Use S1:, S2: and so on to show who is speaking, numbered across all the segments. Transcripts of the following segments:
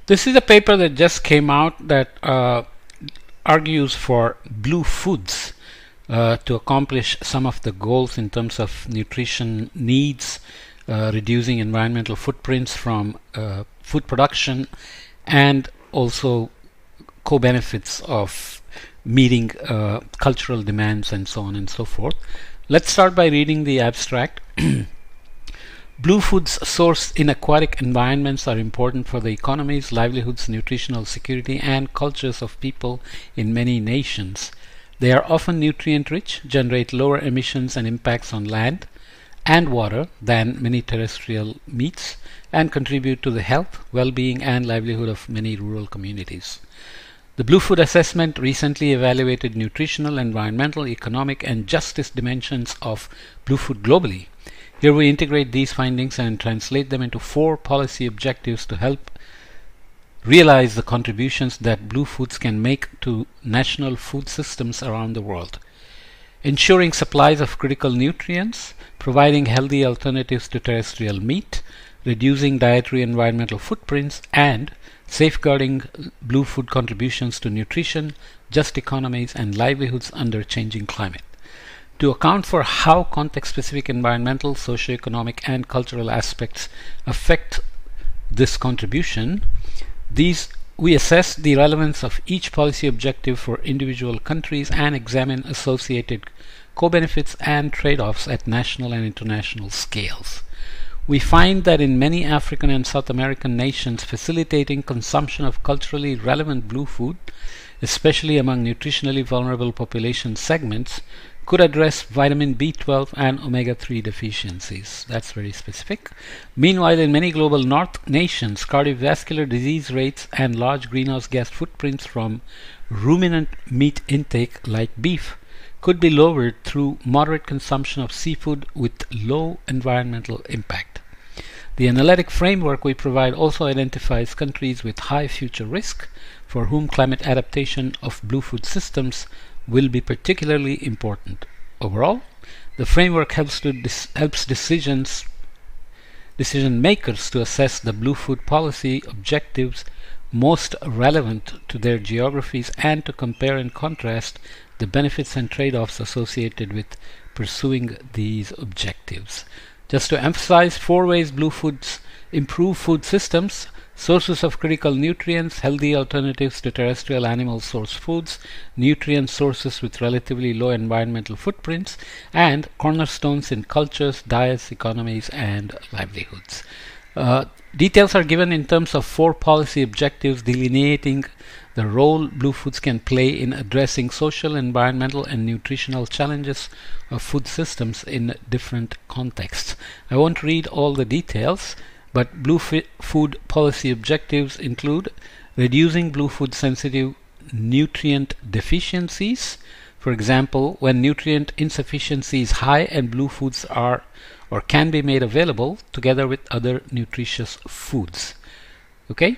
S1: This is a paper that just came out that argues for blue foods to accomplish some of the goals in terms of nutrition needs, reducing environmental footprints from food production, and also co-benefits of meeting cultural demands and so on and so forth. Let's start by reading the abstract. Blue foods sourced in aquatic environments are important for the economies, livelihoods, nutritional security, and cultures of people in many nations. They are often nutrient-rich, generate lower emissions and impacts on land and water than many terrestrial meats, and contribute to the health, well-being, and livelihood of many rural communities. The Blue Food Assessment recently evaluated nutritional, environmental, economic, and justice dimensions of blue food globally. Here we integrate these findings and translate them into 4 policy objectives to help realize the contributions that blue foods can make to national food systems around the world. Ensuring supplies of critical nutrients, providing healthy alternatives to terrestrial meat, reducing dietary environmental footprints, and safeguarding blue food contributions to nutrition, just economies, and livelihoods under changing climate. To account for how context-specific environmental, socio-economic, and cultural aspects affect this contribution, we assess the relevance of each policy objective for individual countries and examine associated co-benefits and trade-offs at national and international scales. We find that in many African and South American nations, facilitating consumption of culturally relevant blue food, especially among nutritionally vulnerable population segments, could address vitamin B12 and Omega-3 deficiencies. That's very specific. Meanwhile, in many global north nations, cardiovascular disease rates and large greenhouse gas footprints from ruminant meat intake like beef could be lowered through moderate consumption of seafood with low environmental impact. The analytic framework we provide also identifies countries with high future risk for whom climate adaptation of blue food systems will be particularly important. Overall, the framework helps decision makers to assess the blue food policy objectives most relevant to their geographies and to compare and contrast the benefits and trade-offs associated with pursuing these objectives. Just to emphasize, 4 ways blue foods improve food systems: sources of critical nutrients, healthy alternatives to terrestrial animal source foods, nutrient sources with relatively low environmental footprints, and cornerstones in cultures, diets, economies, and livelihoods. Details are given in terms of 4 policy objectives delineating the role blue foods can play in addressing social, environmental, and nutritional challenges of food systems in different contexts. I won't read all the details, but blue food policy objectives include reducing blue food sensitive nutrient deficiencies. For example, when nutrient insufficiency is high and blue foods are or can be made available together with other nutritious foods. Okay?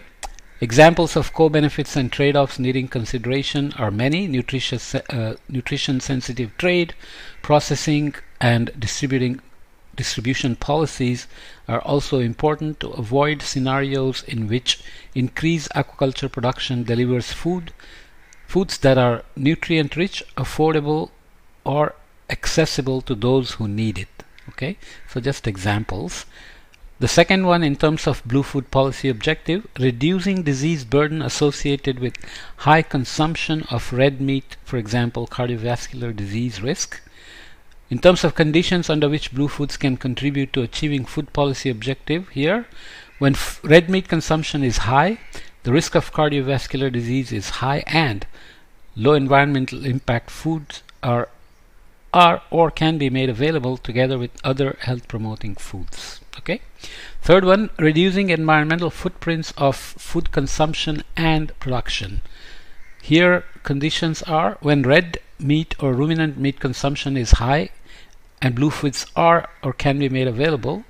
S1: Examples of co-benefits and trade-offs needing consideration are many: nutrition-sensitive trade, processing, and distribution policies are also important to avoid scenarios in which increased aquaculture production delivers foods that are nutrient-rich, affordable, or accessible to those who need it. Okay, so just examples. The second one, in terms of blue food policy objective, reducing disease burden associated with high consumption of red meat, for example, cardiovascular disease risk. In terms of conditions under which blue foods can contribute to achieving food policy objective, here, when red meat consumption is high, the risk of cardiovascular disease is high, and low environmental impact foods are or can be made available together with other health promoting foods. Okay. Third one, reducing environmental footprints of food consumption and production. Here conditions are when red meat or ruminant meat consumption is high and blue foods are or can be made available,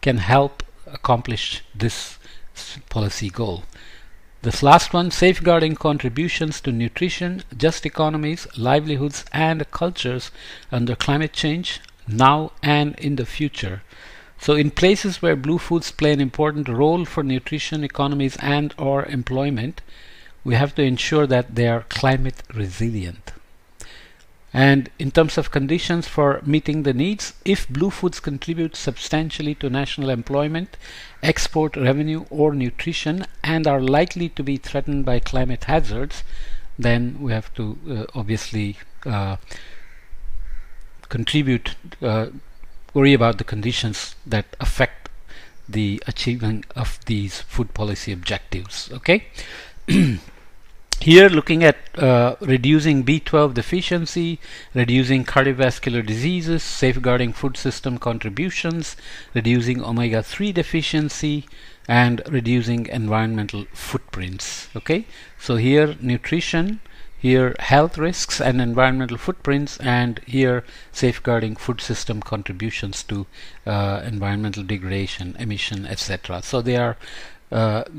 S1: can help accomplish this policy goal. This last one, safeguarding contributions to nutrition, just economies, livelihoods, and cultures under climate change now and in the future. So in places where blue foods play an important role for nutrition, economies and or employment, we have to ensure that they are climate resilient. And in terms of conditions for meeting the needs, if blue foods contribute substantially to national employment, export revenue or nutrition and are likely to be threatened by climate hazards, then we have to obviously worry about the conditions that affect the achievement of these food policy objectives. Okay. Here looking at reducing B12 deficiency, reducing cardiovascular diseases, safeguarding food system contributions, reducing omega-3 deficiency, and reducing environmental footprints. Okay, so here nutrition, here health risks and environmental footprints, and here safeguarding food system contributions to environmental degradation, emission, etc. So they are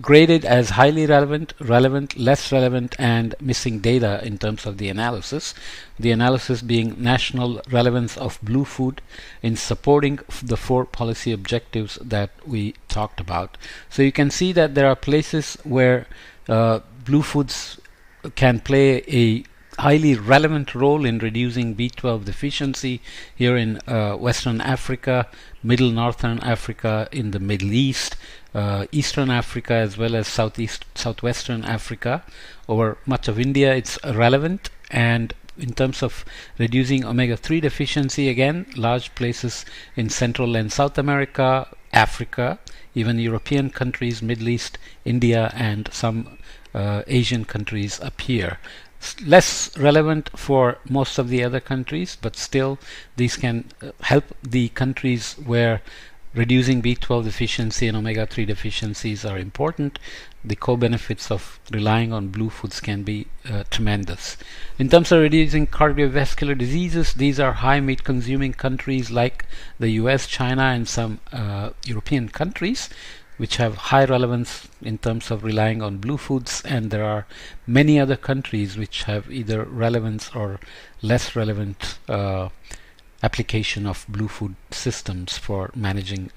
S1: graded as highly relevant, relevant, less relevant, and missing data in terms of the analysis. The analysis being national relevance of blue food in supporting the 4 policy objectives that we talked about. So you can see that there are places where blue foods can play a highly relevant role in reducing B12 deficiency here in Western Africa, Middle Northern Africa, in the Middle East, Eastern Africa, as well as Southwestern Africa. Over much of India it's relevant. And in terms of reducing omega-3 deficiency, again large places in Central and South America, Africa, even European countries, Middle East, India, and some Asian countries appear. Less relevant for most of the other countries, but still these can help the countries where reducing B12 deficiency and omega-3 deficiencies are important. The co-benefits of relying on blue foods can be tremendous. In terms of reducing cardiovascular diseases, these are high meat consuming countries like the US, China, and some European countries, which have high relevance in terms of relying on blue foods, and there are many other countries which have either relevance or less relevant application of blue food systems for managing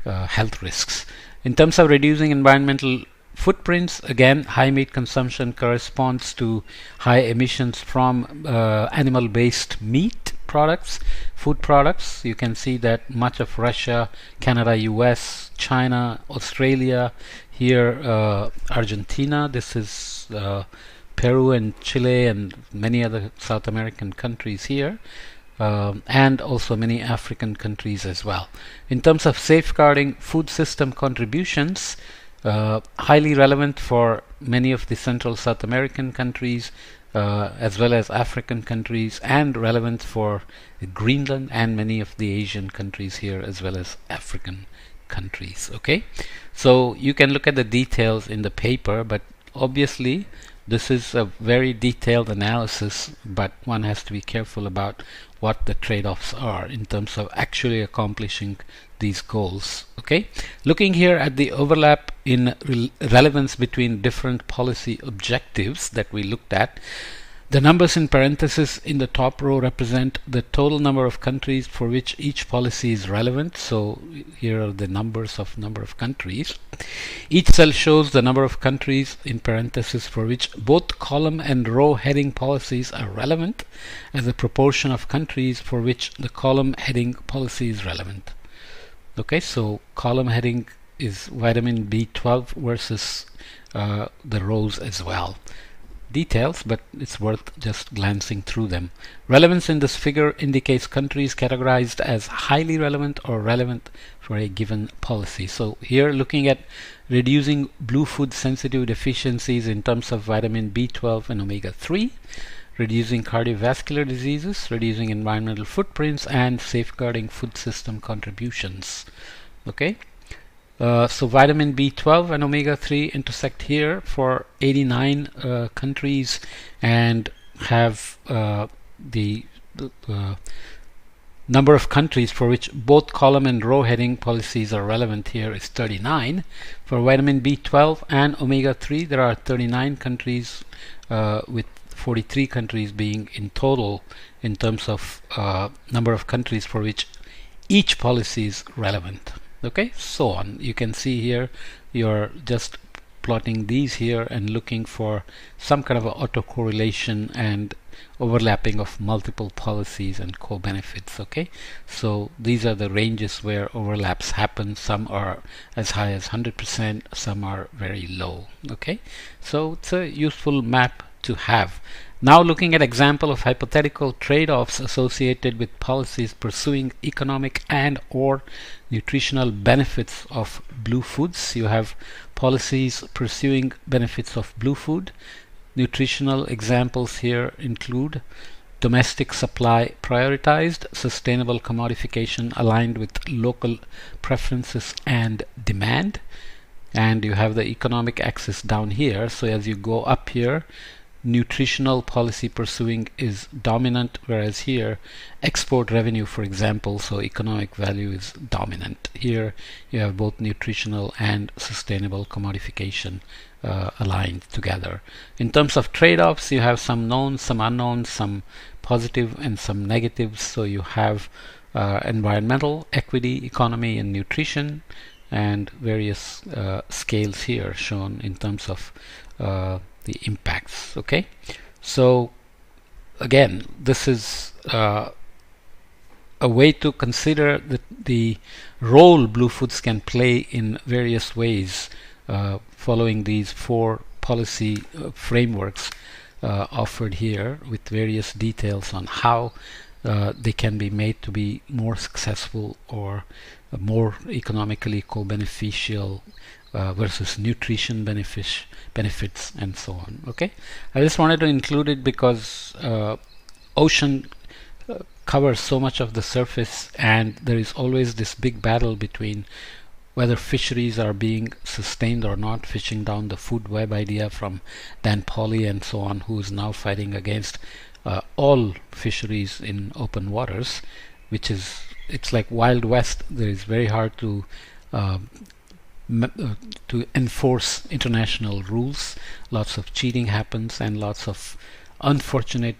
S1: health risks. In terms of reducing environmental footprints, again high meat consumption corresponds to high emissions from animal-based meat products, food products. You can see that much of Russia, Canada, US, China, Australia, here Argentina, this is Peru and Chile and many other South American countries here, and also many African countries as well. In terms of safeguarding food system contributions, highly relevant for many of the Central South American countries, as well as African countries, and relevant for Greenland and many of the Asian countries here, as well as African countries. Okay, so you can look at the details in the paper, but obviously this is a very detailed analysis, but one has to be careful about what the trade-offs are in terms of actually accomplishing these goals. Okay, looking here at the overlap in relevance between different policy objectives that we looked at, the numbers in parentheses in the top row represent the total number of countries for which each policy is relevant. So here are the numbers of number of countries. Each cell shows the number of countries in parentheses for which both column and row heading policies are relevant as a proportion of countries for which the column heading policy is relevant. Okay, so column heading is vitamin B12 versus the rows as well. Details, but it's worth just glancing through them. Relevance in this figure indicates countries categorized as highly relevant or relevant for a given policy. So here looking at reducing blue food sensitive deficiencies in terms of vitamin B12 and omega-3, reducing cardiovascular diseases, reducing environmental footprints, and safeguarding food system contributions. Okay. So vitamin B12 and omega-3 intersect here for 89 countries and have the number of countries for which both column and row heading policies are relevant here is 39. For vitamin B12 and omega-3 there are 39 countries with 43 countries being in total in terms of number of countries for which each policy is relevant. okay, so on. You can see here you're just plotting these here and looking for some kind of a autocorrelation and overlapping of multiple policies and co-benefits. Okay, so these are the ranges where overlaps happen. Some are as high as 100%, some are very low. Okay, so it's a useful map to have. Now looking at example of hypothetical trade-offs associated with policies pursuing economic and or nutritional benefits of blue foods. You have policies pursuing benefits of blue food. Nutritional examples here include domestic supply prioritized, sustainable commodification aligned with local preferences and demand. And you have the economic axis down here. So as you go up here, nutritional policy pursuing is dominant, whereas here export revenue, for example, so economic value is dominant. Here you have both nutritional and sustainable commodification aligned together. In terms of trade-offs, you have some knowns, some unknowns, some positive and some negatives. So you have environmental, equity, economy, and nutrition, and various scales here shown in terms of the impacts. Okay, so again, this is a way to consider the role blue foods can play in various ways, following these four policy frameworks offered here, with various details on how they can be made to be more successful or more economically co-beneficial versus nutrition benefits and so on. Okay, I just wanted to include it because ocean covers so much of the surface, and there is always this big battle between whether fisheries are being sustained or not, fishing down the food web idea from Dan Pauly and so on, who is now fighting against all fisheries in open waters, which is, it's like Wild West. There is very hard to enforce international rules. Lots of cheating happens and lots of unfortunate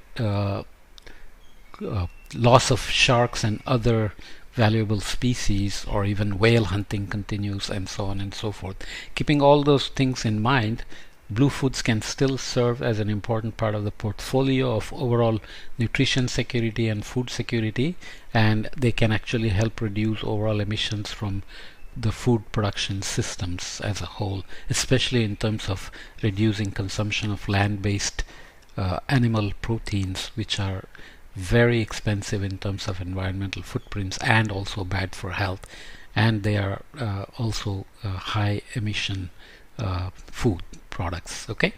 S1: loss of sharks and other valuable species, or even whale hunting continues, and so on and so forth. Keeping all those things in mind, blue foods can still serve as an important part of the portfolio of overall nutrition security and food security, and they can actually help reduce overall emissions from the food production systems as a whole, especially in terms of reducing consumption of land-based animal proteins, which are very expensive in terms of environmental footprints and also bad for health, and they are also high emission food products. Okay.